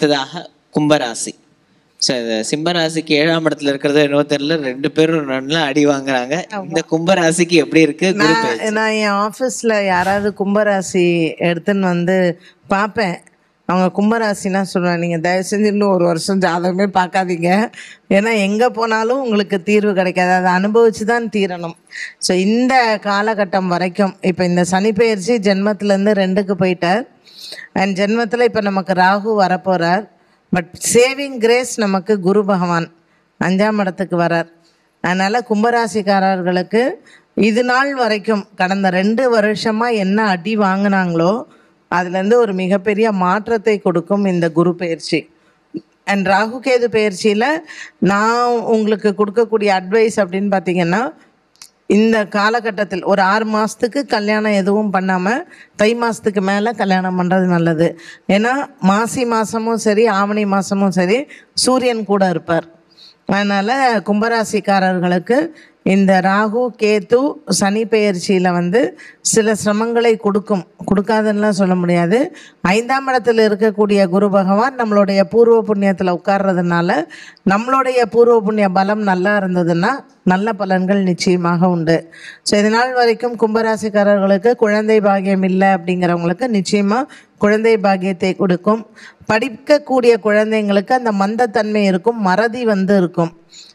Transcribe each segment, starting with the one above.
அடுத்ததாக கும்பராசி. ஸோ இந்த சிம்மராசிக்கு 7ஆம் இடத்துல இருக்கிறது என்னவோ தெரியல, 2 பேரும் நல்லா அடி வாங்குறாங்க. இந்த கும்பராசிக்கு எப்படி இருக்கு? நான் என் ஆஃபீஸில் யாராவது கும்பராசி எடுத்துன்னு வந்து பார்ப்பேன். அவங்க கும்பராசினா சொல்லுவேன், நீங்கள் தயவு செஞ்சு இன்னும் 1 வருஷம் ஜாதகமே பார்க்காதீங்க. ஏன்னா எங்கே போனாலும் உங்களுக்கு தீர்வு கிடைக்காது, அதை அனுபவித்து தான் தீரணும். ஸோ இந்த காலகட்டம் வரைக்கும் இப்போ இந்த சனி பெயர்ச்சி ஜென்மத்திலேருந்து 2க்கு போயிட்டார். அண்ட் ஜென்மத்தில் இப்போ நமக்கு ராகு வரப்போகிறார். பட் சேவிங் கிரேஸ் நமக்கு குரு பகவான் 5ஆம் இடத்துக்கு வரார். அதனால் கும்பராசிக்காரர்களுக்கு இது நாள் வரைக்கும் கடந்த 2 வருஷமாக என்ன அடி வாங்கினாங்களோ அதுலேருந்து ஒரு மிகப்பெரிய மாற்றத்தை கொடுக்கும் இந்த குரு பயிற்சி. அண்ட் ராகு கேது பயிற்சியில் நான் உங்களுக்கு கொடுக்கக்கூடிய அட்வைஸ் அப்படின்னு பார்த்தீங்கன்னா, இந்த காலகட்டத்தில் ஒரு 6 மாதத்துக்கு கல்யாணம் எதுவும் பண்ணாமல் தை மாதத்துக்கு மேலே கல்யாணம் பண்ணுறது நல்லது. ஏன்னா மாசி மாதமும் சரி ஆவணி மாதமும் சரி சூரியன் கூட இருப்பார். அதனால் கும்பராசிக்காரர்களுக்கு இந்த ராகு கேது சனி பெயர்ச்சியில் சில சிரமங்களை கொடுக்காதுன்னெலாம் சொல்ல முடியாது. 5ஆம் இடத்தில் இருக்கக்கூடிய குரு பகவான் நம்மளுடைய பூர்வ புண்ணியத்தில் உட்கார்றதுனால நம்மளுடைய பூர்வ புண்ணிய பலம் நல்லா இருந்ததுன்னா நல்ல பலன்கள் நிச்சயமாக உண்டு. ஸோ இதனால் வரைக்கும் கும்பராசிக்காரர்களுக்கு குழந்தை பாக்கியம் இல்லை அப்படிங்கிறவங்களுக்கு நிச்சயமாக குழந்தை பாக்கியத்தை கொடுக்கும். படிக்கக்கூடிய குழந்தைங்களுக்கு அந்த மந்தத்தன்மை இருக்கும், மறதி இருக்கும்.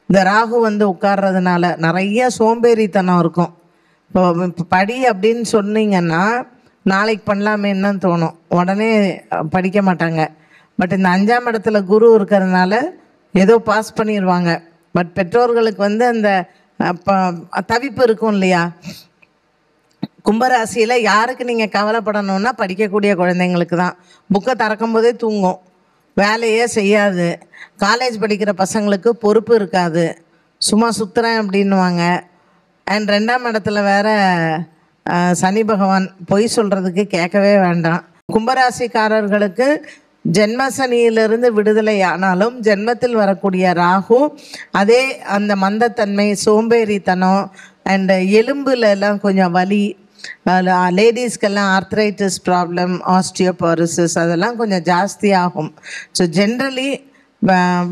இந்த ராகு உட்கார்றதுனால நிறைய சோம்பேறித்தனம் இருக்கும். இப்போ படி அப்படின்னு சொன்னீங்கன்னா நாளைக்கு பண்ணலாமேன்னு தோணும், உடனே படிக்க மாட்டாங்க. பட் இந்த 5ஆம் இடத்துல குரு இருக்கிறதுனால ஏதோ பாஸ் பண்ணிடுவாங்க. பட் பெற்றோர்களுக்கு அந்த தவிப்பு இருக்கும் இல்லையா? கும்பராசியில் யாருக்கு நீங்கள் கவலைப்படணும்னா படிக்கக்கூடிய குழந்தைங்களுக்கு தான். புக்கை திறக்கும் போதே தூங்கும், வேலையே செய்யாது. காலேஜ் படிக்கிற பசங்களுக்கு பொறுப்பு இருக்காது, சும்மா சுற்றுறேன் அப்படின்வாங்க. அண்ட் 2ஆம் இடத்துல வேற சனி பகவான் பொய் சொல்கிறதுக்கு கேட்கவே வேண்டாம். கும்பராசிக்காரர்களுக்கு ஜென்ம சனியிலிருந்து விடுதலை ஆனாலும் ஜென்மத்தில் வரக்கூடிய ராகு அதே அந்த மந்தத்தன்மை, சோம்பேறித்தனம் அண்ட் எலும்புல எல்லாம் கொஞ்சம் வலி, லேடிஸ்க்கெல்லாம் ஆர்த்ரைட்டிஸ் ப்ராப்ளம், ஆஸ்டியோபாரிசிஸ் அதெல்லாம் கொஞ்சம் ஜாஸ்தி ஆகும். ஸோ ஜென்ரலி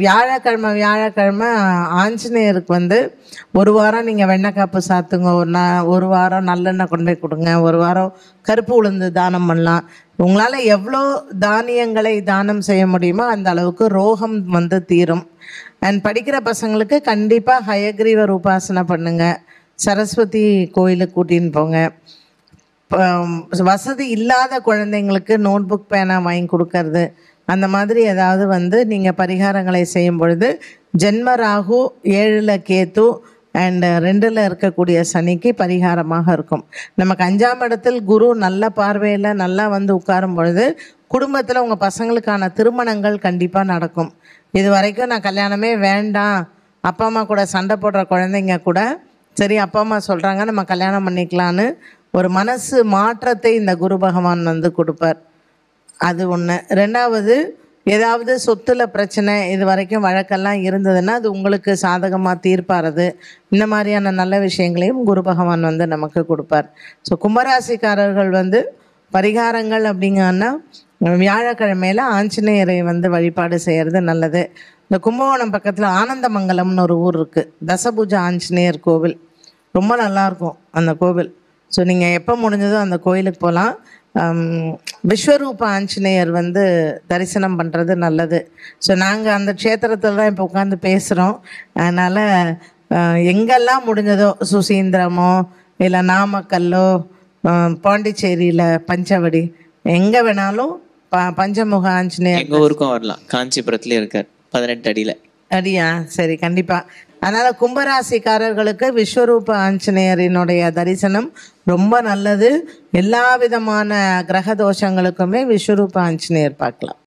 வியாழக்கிழமை ஆஞ்சநேயருக்கு 1 வாரம் நீங்கள் வெண்ணெய்க்காப்பு சாத்துங்க, 1 வாரம் நல்லெண்ணெய் கொண்டு போய் கொடுங்க, 1 வாரம் கருப்பு உளுந்து தானம் பண்ணலாம். உங்களால் எவ்வளோ தானியங்களை தானம் செய்ய முடியுமோ அந்த அளவுக்கு ரோகம் தீரும். அண்ட் படிக்கிற பசங்களுக்கு கண்டிப்பாக ஹயக்ரீவர் உபாசனை பண்ணுங்கள், சரஸ்வதி கோயிலுக்கு கூட்டின்னு போங்க. வசதி இல்லாத குழந்தைங்களுக்கு நோட் புக் பேனா வாங்கி கொடுக்கறது, அந்த மாதிரி ஏதாவது நீங்கள் பரிகாரங்களை செய்யும் பொழுது ஜென்ம ராகு 7ல் கேத்து அண்ட் 2ல் இருக்கக்கூடிய சனிக்கு பரிகாரமாக இருக்கும். நமக்கு 5ஆம் இடத்தில் குரு நல்ல பார்வையில் நல்லா உட்காரும் பொழுது குடும்பத்தில் உங்கள் பசங்களுக்கான திருமணங்கள் கண்டிப்பாக நடக்கும். இது வரைக்கும் நான் கல்யாணமே வேண்டாம், அப்பா அம்மா கூட சண்டை போடுற குழந்தைங்க கூட சரி அப்பா அம்மா சொல்கிறாங்க நம்ம கல்யாணம் பண்ணிக்கலான்னு ஒரு மனசு மாற்றத்தை இந்த குரு பகவான் கொடுப்பார். அது ஒன்று. 2வது, ஏதாவது சொத்துல பிரச்சனை இது வரைக்கும் வழக்கெல்லாம் இருந்ததுன்னா அது உங்களுக்கு சாதகமாக தீர்ப்பாரது, இந்த மாதிரியான நல்ல விஷயங்களையும் குரு பகவான் நமக்கு கொடுப்பார். ஸோ கும்பராசிக்காரர்கள் பரிகாரங்கள் அப்படிங்கன்னா வியாழக்கிழமையில் ஆஞ்சநேயரை வழிபாடு செய்கிறது நல்லது. இந்த கும்பகோணம் பக்கத்தில் ஆனந்தமங்கலம்னு ஒரு ஊர் இருக்குது, தசபூஜா ஆஞ்சநேயர் கோவில், ரொம்ப நல்லாயிருக்கும் அந்த கோவில். ஸோ நீங்கள் எப்போ முடிஞ்சதோ அந்த கோயிலுக்கு போகலாம். விஸ்வரூப ஆஞ்சநேயர் தரிசனம் பண்ணுறது நல்லது. ஸோ நாங்கள் அந்த க்ஷேத்திரத்தில் தான் இப்போ உட்காந்து பேசுகிறோம். அதனால் எங்கெல்லாம் முடிஞ்சதோ சுசீந்திரமோ இல்லை நாமக்கல்லோ பாண்டிச்சேரியில் பஞ்சவடி எங்கே வேணாலும் பஞ்சமுக ஆஞ்சநேயர் எங்கள் ஊருக்கும் வரலாம். காஞ்சிபுரத்துலேயே இருக்கார் 18 அடியில். அடியா? சரி, கண்டிப்பாக. அதனால் கும்பராசிக்காரர்களுக்கு விஸ்வரூப ஆஞ்சநேயரினுடைய தரிசனம் ரொம்ப நல்லது. எல்லா விதமான கிரக தோஷங்களுக்குமே விஸ்வரூப ஆஞ்சநேயர் பார்க்கலாம்.